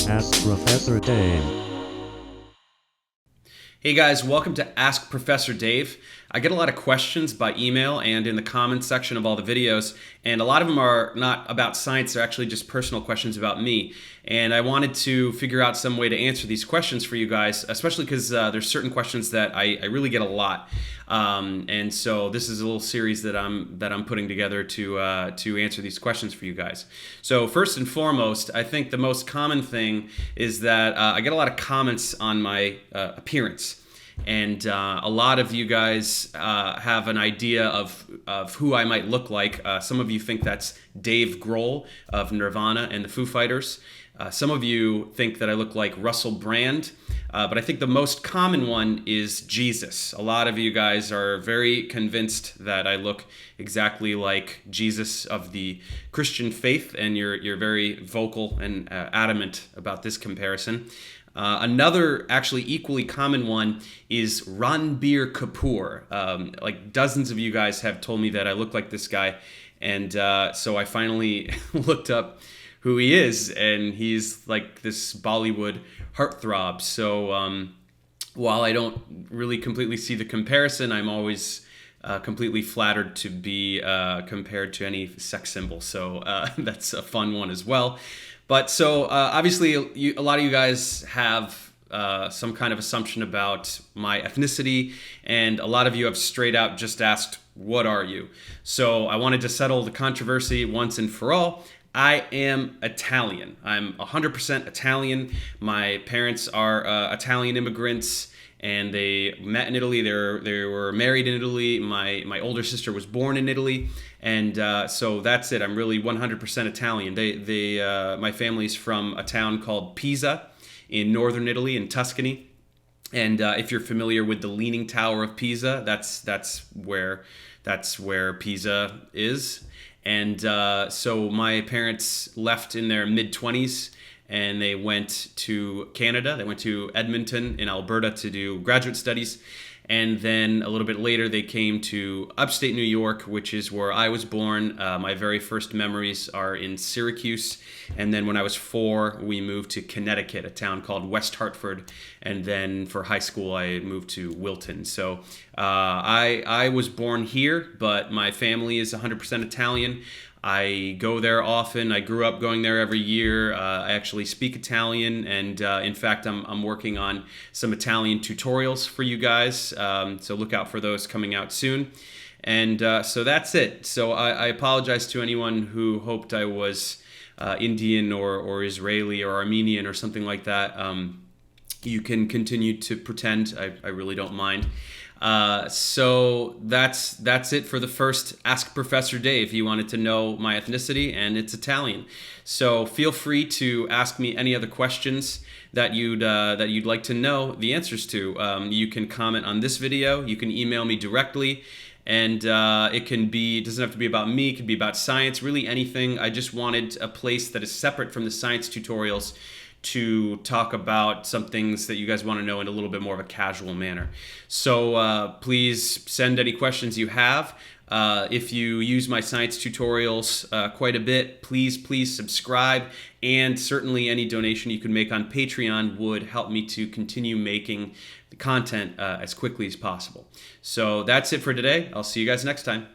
Ask Professor Dave. Hey guys, welcome to Ask Professor Dave. I get a lot of questions by email and in the comments section of all the videos, and a lot of them are not about science, they're actually just personal questions about me. And I wanted to figure out some way to answer these questions for you guys, especially because there's certain questions that I really get a lot. And so this is a little series that I'm putting together to answer these questions for you guys. So first and foremost, I think the most common thing is that I get a lot of comments on my appearance. And a lot of you guys have an idea of who I might look like. Some of you think that's Dave Grohl of Nirvana and the Foo Fighters. Some of you think that I look like Russell Brand. But I think the most common one is Jesus. A lot of you guys are very convinced that I look exactly like Jesus of the Christian faith, and you're very vocal and adamant about this comparison. Another actually equally common one is Ranbir Kapoor. Like dozens of you guys have told me that I look like this guy, and so I finally looked up who he is, and he's like this Bollywood heartthrob. So while I don't really completely see the comparison, I'm always completely flattered to be compared to any sex symbol. So that's a fun one as well. But so obviously a lot of you guys have some kind of assumption about my ethnicity, and a lot of you have straight out just asked, what are you? So I wanted to settle the controversy once and for all. I am Italian. I'm 100% Italian. My parents are Italian immigrants, and they met in Italy. They were married in Italy. My older sister was born in Italy, and so that's it. I'm really 100% Italian. My family's from a town called Pisa in northern Italy, in Tuscany. And if you're familiar with the Leaning Tower of Pisa, that's where Pisa is. And so my parents left in their mid-20s, and they went to Canada. They went to Edmonton in Alberta to do graduate studies. And then a little bit later, they came to upstate New York, which is where I was born. My very first memories are in Syracuse. And then when I was 4, we moved to Connecticut, a town called West Hartford. And then for high school, I moved to Wilton. So I was born here, but my family is 100% Italian. I go there often. I grew up going there every year. I actually speak Italian, and in fact, I'm working on some Italian tutorials for you guys. So look out for those coming out soon. And so that's it. So I apologize to anyone who hoped I was Indian or Israeli or Armenian or something like that. You can continue to pretend. I really don't mind. So that's it for the first Ask Professor Dave. You wanted to know my ethnicity, and it's Italian. So feel free to ask me any other questions that you'd like to know the answers to. You can comment on this video. You can email me directly. And it doesn't have to be about me, it could be about science, really anything. I just wanted a place that is separate from the science tutorials to talk about some things that you guys want to know in a little bit more of a casual manner. So please send any questions you have. If you use my science tutorials quite a bit, please subscribe. And certainly any donation you can make on Patreon would help me to continue making the content as quickly as possible. So that's it for today. I'll see you guys next time.